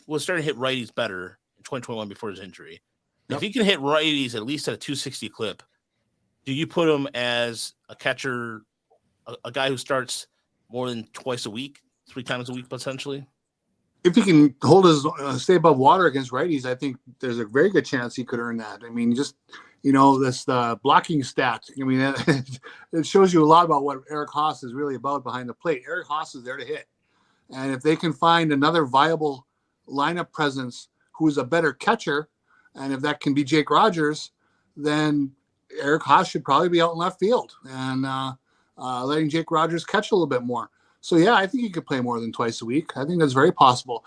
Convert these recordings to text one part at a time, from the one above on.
was starting to hit righties better in 2021 before his injury. Yep. If he can hit righties at least at a 260 clip, do you put him as a catcher, a guy who starts more than twice a week, 3 times a week potentially? If he can hold his stay above water against righties, I think there's a very good chance he could earn that. I mean, just this blocking stat. I mean, it shows you a lot about what Eric Haas is really about behind the plate. Eric Haas is there to hit, and if they can find another viable lineup presence who's a better catcher, and if that can be Jake Rogers, then Eric Haas should probably be out in left field and letting Jake Rogers catch a little bit more. So, yeah, I think he could play more than twice a week. I think that's very possible.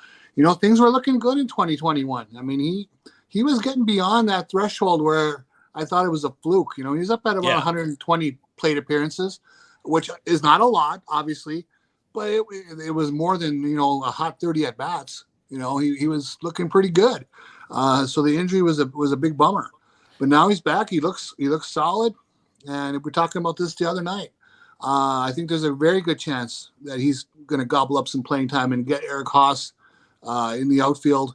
Things were looking good in 2021. I mean, he was getting beyond that threshold where I thought it was a fluke. He's up at about 120 plate appearances, which is not a lot, obviously, but it was more than, a hot 30 at-bats. He was looking pretty good. So the injury was a big bummer. But now he's back. He looks solid. And we're talking about this the other night. I think there's a very good chance that he's going to gobble up some playing time and get Eric Haas in the outfield.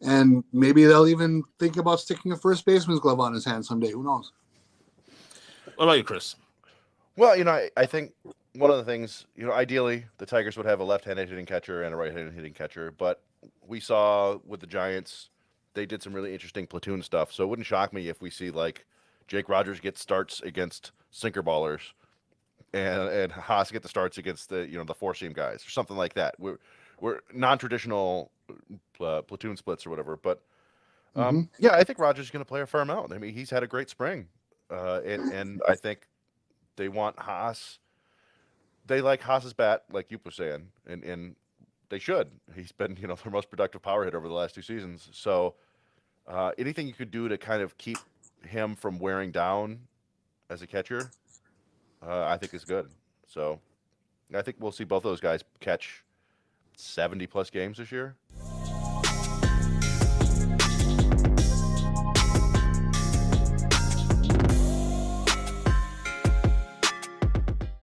And maybe they'll even think about sticking a first baseman's glove on his hand someday. Who knows? What about you, Chris? Well, I think one of the things, ideally the Tigers would have a left-handed hitting catcher and a right-handed hitting catcher. But we saw with the Giants, they did some really interesting platoon stuff. So it wouldn't shock me if we see like Jake Rogers get starts against sinker ballers and Haas get the starts against the the four-seam guys or something like that. We're non-traditional platoon splits or whatever, but yeah, I think Rogers is going to play a fair amount. I mean, he's had a great spring, and I think they want Haas. They like Haas's bat, like Yooper was saying, and they should. He's been their most productive power hitter over the last 2 seasons. So anything you could do to kind of keep him from wearing down as a catcher, I think is good. So I think we'll see both those guys catch 70-plus games this year.